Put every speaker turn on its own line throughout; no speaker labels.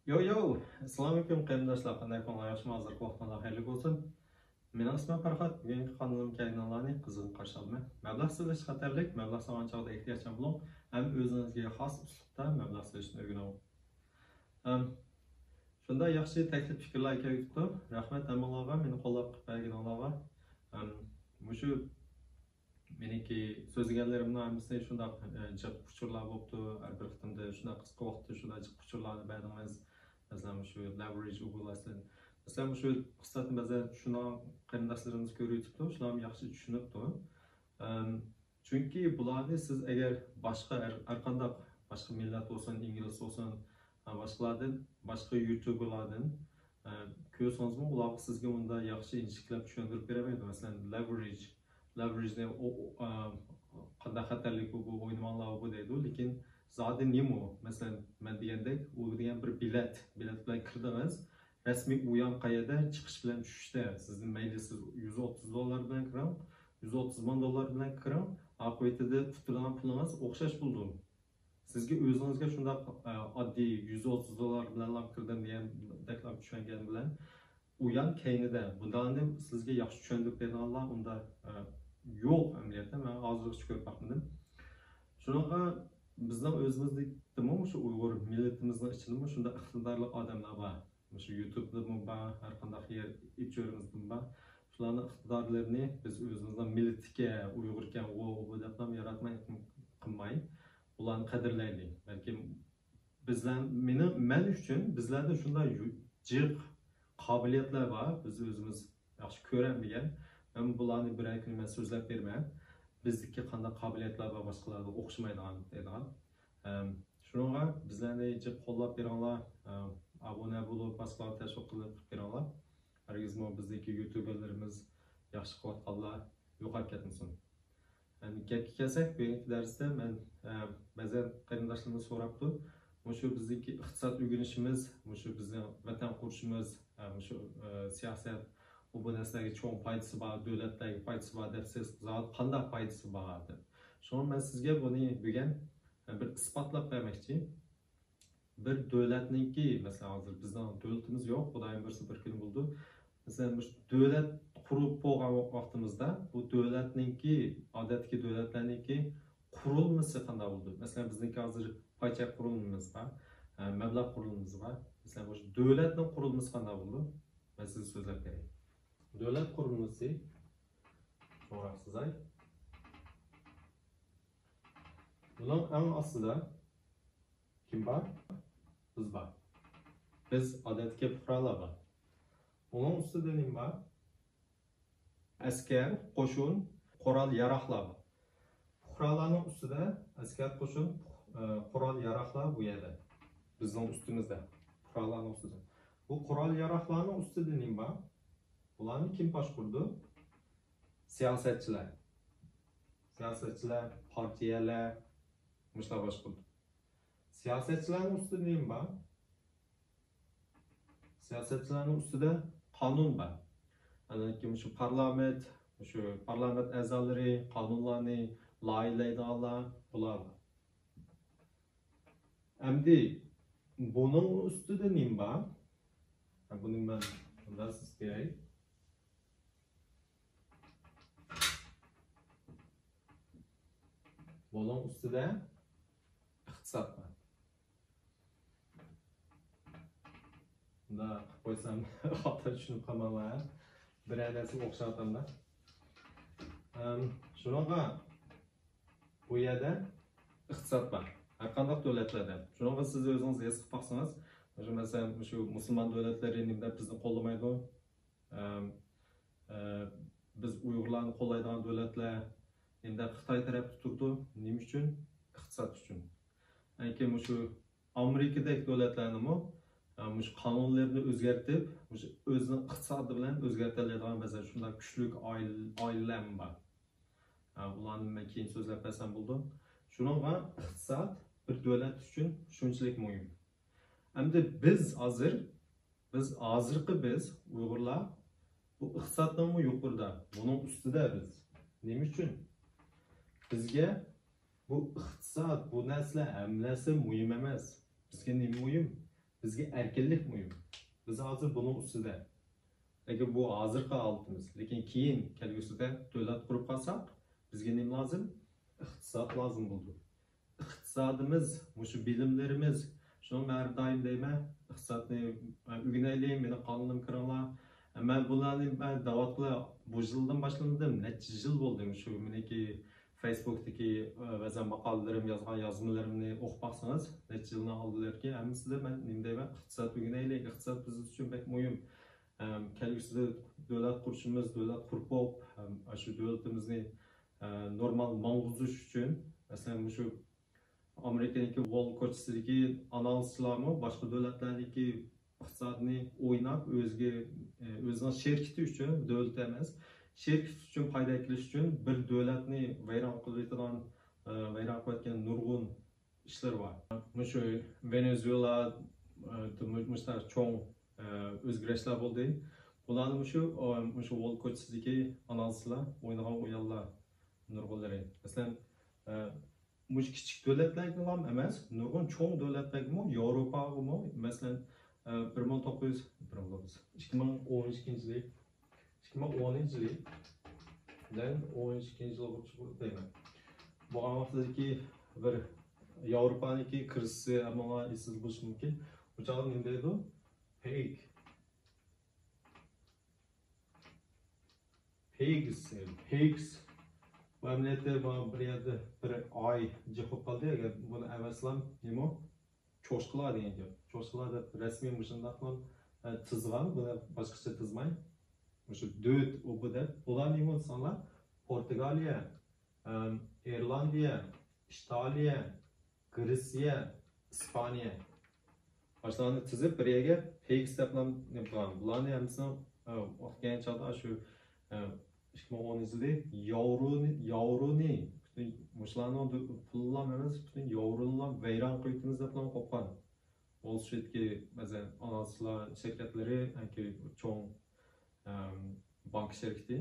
Assalomu alaykum qarindoshlar, qanday kunlar yaxshimi? Hozirgi vaqtda xayrli bo'lsin. Mening ismim Farhod. Bugungi kanalimga qiziq qarshi oldim. Mablag' solish xatarlik, mablag' solgan chog'da ehtiyojchan bo'ling, ham o'zingizga xos uslubda mablag' solishni o'rganing. Shunda yaxshi taklif fikrlar kelibdi. Rahmat hammalarga, meni qo'llab qilganlarga. Mushu meniki so'zlaganlarimning hammasi shunda jiq uchurlar bo'libdi. Har bir qitimda shunda qisqa vaqtda shunda jiq uchurlarni berdingiz. Mesela şu leverage uygulasın. Mesela şu kısatın bazen şuna qarindoshlarimiz ko'ryapti, shular yaxshi tushunibdi. Chunki bularni siz agar boshqa har qanday boshqa millat bo'lsin, ingliz bo'lsin, boshqa YouTuberlardan ko'rsangiz, ular sizga unda yaxshi injiklab tushuntirib beramaydi. Masalan, leverage qanday xatarlik bu o'yinmonlar bu deydi, lekin zaten nima? Mesela ben degandek, u degan bir bilet bilan kirdingiz, rasmiy uyan qayerda, chiqish bilan tushishda. Sizning mayli siz $130 bilan kiring, $130,000 bilan kiring, oqibatida tutilgan pulingiz o'xshash bo'ldi. Sizga o'zingizga shunda oddiy $130 bilan kirdim degan deklab tushungan bilan uyan keynida bundan sizga yaxshi tushuntirib berganlar unda yo'q amaliyotda. Men hozircha ko'rib baxtlidim. Shunaqa bizning o'zimizdagimi shu Uyg'ur millatimizning ichida shunda iqtidorli odamlar bor. Shu YouTube'da bor, har qanday yer ijroimizda bor. Shularning iqtidorlarini biz o'zimizning millatga, Uyg'urga bu deb yaratmay qilmay, ularni qadrlaylik. Balki bizlar men uchun bizlarda shunday jiq qobiliyatlar bor, biz o'zimiz yaxshi ko'ramigan. Men bularni bir kun so'zlab bermayman. Bizdeki qanday qobiliyatlar va boshqalarga o'xshamaydigan deydigan. Shunga bizlarni qo'llab beringlar, abuna bo'lib, boshqalarga tashviq qilib beringlar. Hargizmi bizdeki YouTuberlarimiz yaxshi qilayotganlar yo'qolib ketmasin. Gapga kelsak, bugungi darsda men ba'zan qarindoshlarimiz so'rabdi. Shu bizdeki iqtisod o'rganishimiz, shu bizning vatan qurishimiz, shu siyosat bu narsalarga cho'ng foydasi bor, davlatlarga foydasi bor deb siz qanday foydasi bor deb. Shuni men sizga buni bugun bir isbotlab bermoqchi. Bir davlatningki, masalan, hozir bizning davlatimiz yo'q, xudoyim bersa bir kun bo'ldi. Masalan, bir davlat qurib bo'lgan vaqtimizda bu davlatningki, odatdagi davlatlarningki qurilmasi qanday bo'ldi? Masalan, bizningki hozir paycha qurilmamiz bor, mablag' qurilmamiz bor. Masalan, bu davlatning qurilmasi qanday bo'ldi? Men sizga so'zlab beraman. Devlet kurulması sonrasızay. Bunun en aslında kim var? Biz var. Biz adetki fuqarolar var. Onun üstüde neyim var? Asker, qo'shin, qurol yaroqlar var. Fuqarolarning üstüde asker, qo'shin, qurol yaroqlar bu yerda. Bizning ustimizda. Fuqarolarning üstüde. Bu qurol yaroqlarning üstüde neyim var? Ularni kim boshqurdi? Siyosatchilar. Siyosatchilar, partiyalar mushlar boshqurdi. Siyosatchilarning ustida nima bor? Siyosatchilarning ustida qonun bor. Ya'ni shu parlament a'zolari qonunlarni loyihalaydiganlar bular bor. Endi buning ustida nima bor? Buni men bundan siz kerak. Bunun üstüde iqtisod var. Bunda qo'ysam xato tushunib qolmanglar. Bir adasi o'xshatamda. Shunaqa bu yerda iqtisod bor. Har qanday davlatlarda. Shunaqa siz o'zingiz his qilib baqsangiz, masalan, shu musulmon davlatlari nimda bizni qo'llamaydi. Biz Uyg'urlarni qo'llaydigan davlatlar endi Xitoy tarafda turdi. Nima uchun? Iqtisod uchun. Lekin shu Amerikadagi davlatlarni shu qonunlarni o'zgartirib, o'zining iqtisodi bilan o'zgartiradigan ba'zan shunday kuchli oilalar bor. Ularni men keyin so'zlab bersam bo'ldi. Shuningga iqtisod bir davlat uchun shunchalik muhim. Endi biz hozirgi Uyg'urlar bu iqtisoddan yuqorida, buning ustida biz. Nima uchun? Bizga bu iqtisod, bu narsa hammasi muhim emas. Bizga nima muhim? bizga erkinlik muhim. Biz hozir buning ustida. Lekin bu hozirgi holatimiz. Lekin keyin kelgusida davlat qurib qolsak, bizga nima lozim? Iqtisod lozim bo'ldi. Iqtisodimiz, shu bilimlarimiz, shuni har doim deyman, iqtisodni o'rganaylik, meni qonunim kiringlar. Men bularni davatla bu yildan boshladim, necha yil bo'ldi shu meniki Facebook'daki ba'zan maqolalarim yozgan yozmalarimni o'qib baqsangiz, necha yildan oldilarki, hammasida men nima deyman, iqtisod o'rganaylik, iqtisod biz uchun bek muhim. Kelgusida davlat qurishimiz, davlat qurib bo'lib, shu davlatimizni normal mang'uzish uchun, masalan shu Amerikadagi Wall ko'chasidagi anonslarmi, boshqa davlatlardagi iqtisodni o'ynab o'zining sherkiti uchun davlat emas, sherkit uchun foyda kelish uchun bir davlatni vayron qilayotgan, vayron qilayotgan nurg'un ishlar bor. Shu Venezuela mushtar cho'ng o'zgarishlar bo'ldi. Bularni shu Wall ko'chasidagi anonslar o'ynagan o'yinlar nurg'unlari. Masalan, mush kichik davlatlarga ham emas, nurg'un cho'ng davlatlarga, Yevropaga, masalan 2012 yil 2010 yil bilan 12 yil deyman. Bu vaqtdagi bir Yevropaniki krizisi ammo esiz bo'lishi mumkin. Bu chog'da nima deydi? Higgs bu amaliyotda bir yerda bir oy jiqib qoldi. Agar buni avaslam nima? Cho'shqilar degan gap. Cho'shqilar deb rasmiy mushundaq ham tizgan, buni boshqacha tizmay. Shu döt o'qi deb. Bular nima insanlar? Portugaliya, Irlandiya, Italiya, Gretsiya, Ispaniya. Başlarını tizib bir yerga Higgs deb ham qilgan. Bularni hammasini o'qigan chog'da shu 2010 yilda yevroni mushlarni pullar emas, butun yevroni vayron qilishimiz deb ham qo'ygan. Wall Street'ga ba'zan anonslar shirkatlari, yoki cho'ng bank shirkati,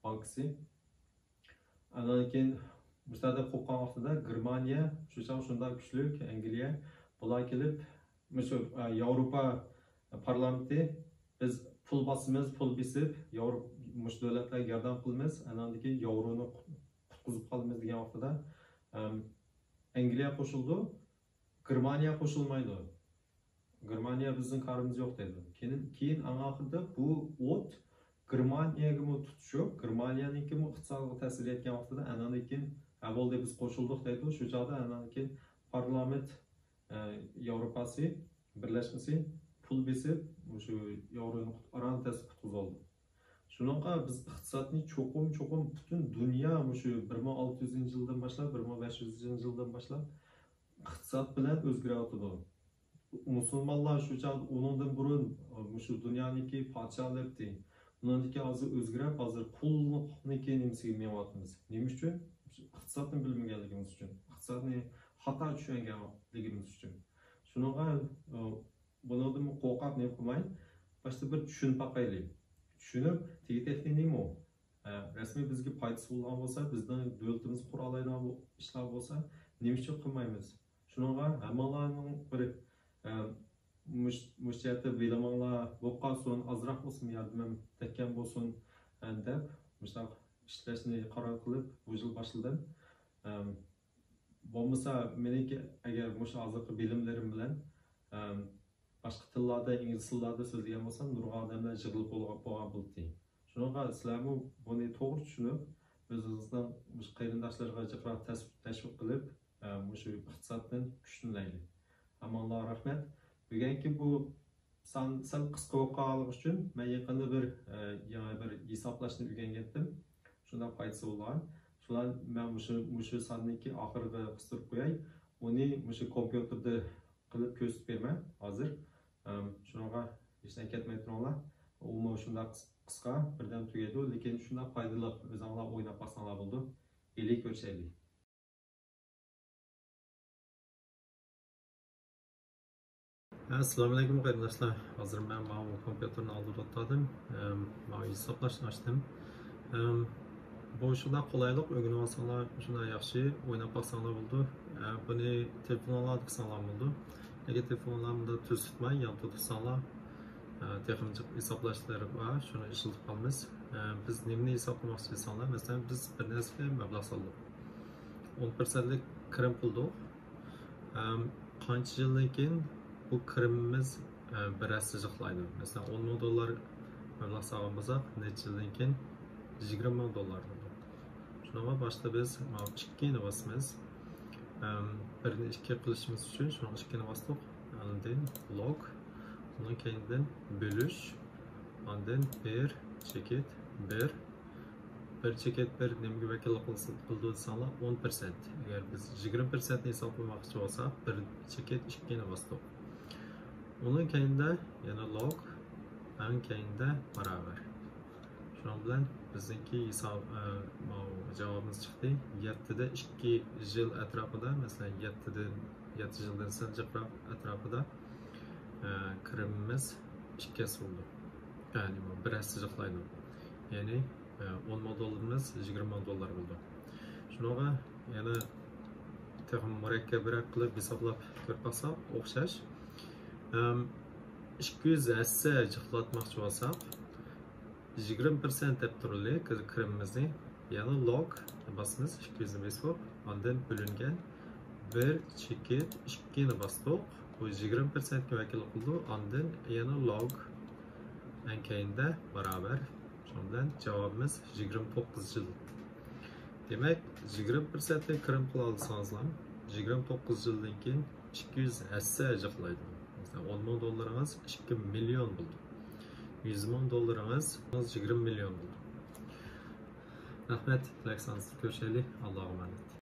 bankasi. Andan keyin mushlarda qo'ygan vaqtida Germaniya, shunday kuchli, Angliya bular kelib, shu Yevropa parlamenti biz pul basimiz, pul bisib, Yevropa mush davlatlarga yordam qilamiz, andan keyin yevroni qutqizib qolamiz degan vaqtida Angliya qo'shildi, Germaniya qo'shilmaydi. Germaniya bizning qarimiz yo'q dedi. Keyin oxirida bu o't Germaniyaga tutishib, Germaniyaniki iqtisodiy ta'sir etgan vaqtida andan keyin bo'ldi biz qo'shildik dedi. Shu chog'da andan keyin parlament Yevropasi birlashmasi pul besib, shu yevroni qutqizib oldi. Shunaqa biz iqtisodni cho'qim butun dunyo shu 1600 yildan boshlab 1500 yildan boshlab iqtisod bilan o'zgaryapti. Musulmonlar shu chog'da undan burun shu dunyoniki podshohlikdi. Undan hozir o'zgarib, hozir qullikniki nimasiga menyapmiz. Nima uchun? Iqtisodni bilmaganligimiz uchun, iqtisodni xato tushunganligimiz uchun. Shunaqa bundan qo'rqib nima qilmay, boshqa bir tushunib boqaylik. Tushunib, tegishli nima? Rasmiy bizga foydasi bo'lgan bo'lsa, bizdan davlatimiz qurollaydigan ishlar bo'lsa, nima uchun qilmaymiz? Shunaqa hammalarning bir mushtariyatda bilimlar bo'lib qolsin, azroq bo'lsin, yordam tekkan bo'lsin deb mushtar ishlashni qaror qilib, bu yil boshladim. Bo'lmasa, meniki agar mush hozirgi bilimlarim bilan boshqa tillarda, ingliz tillarida so'zlagan bo'lsam, nurg'un odamlar yig'ilib bo'lgan bo'ldi. Shunaqa sizlarmi buni to'g'ri tushunib, o'zingizdan qarindoshlarga jiqroq tashviq qilib, shu iqtisoddan kuchlanaylik. Hammaga rahmat. Bugungi bu sal qisqa voqealar uchun men yaqinda bir hisoblashni o'rgangandim. Shundan foydasi bo'lgan. Shular men shu sonniki oxiriga qistirib qo'yay. Uni shu kompyuterda qilib ko'rsatib berman hozir. Shunaqa hech narsa ketmay turinglar. U shunday qisqa birdan tugaydi, lekin shunday foydali o'zingizlar o'ynab baqsanglar bo'ldi. Ellik ko'rishaylik. Assalomu alaykum qarindoshlar. Hozir men bu kompyuterni oldida o'tirdim. Men hisoblashni ochdim. Bu shunday qulaylik, o'rganib olsanglar shunday yaxshi, o'ynab baqsanglar bo'ldi. Buni telefonlarda qilsanglar bo'ldi. Eğer telefonlarımda tuz tutmayın, yan tutursanlar texnik hesaplashlar var, shuni ishlatib qolamiz. Biz nimani hisoblamoqchi bo'lsanglar, masalan, biz bir narsaga mablag' soldik. 10%lik kirim qildik. Qancha yildan keyin bu kirimimiz bir asr jiqlaydi. Masalan, 10 ming dollar mablag' solgan bo'lsak, necha yildan keyin 20 ming dollar bo'ladi. Shunga boshda biz 2 ni bosamiz. Birini 2 qilishimiz uchun shuni 2 ni bosdik. Ondan log, undan keyindan bo'lish, ondan 1 cheket 1 cheket 1 nimaga vakillik qildi desanglar 10%. Agar biz 20% ni hisoblamoqchi bo'lsak, 1 cheket 2 ni bosdik. Undan keyinda yana log, undan keyinda barobar. Shuning bilan bizniki hisob javobimiz chiqdi. 7 da 2 yil atrofida, masalan 7 yildan sal atrofida kirimimiz 2 bo'ldi. Ya'ni bir asr jiqlaydi. Ya'ni 10 ming dollarimiz 20 ming dollar bo'ldi. Shunaqa yana texnik murakkabroq qilib hisoblab ko'rib baxsak, o'xshash. 200 jiqlatmoqchi bo'lsak, 20% deb turaylik kirimimizni. Yani log basımız 205 volt. Ondan bölüngen 1 cheket 2 ni bastık. Bu 20% ga vakillik qildi. Ondan yana log keyinda barobar. Shuning bilan javobimiz 29 yil. Demak, 20% da kirim qila olsangizlar, 29 yildan keyin 280 jiqlaydi. Masalan, 10 ming dollaringiz 2 million bo'ldi. 100 ming dollaringiz 20 million bo'ldi. Rahmet, tilaksanız görüşelim. Allah'a emanet.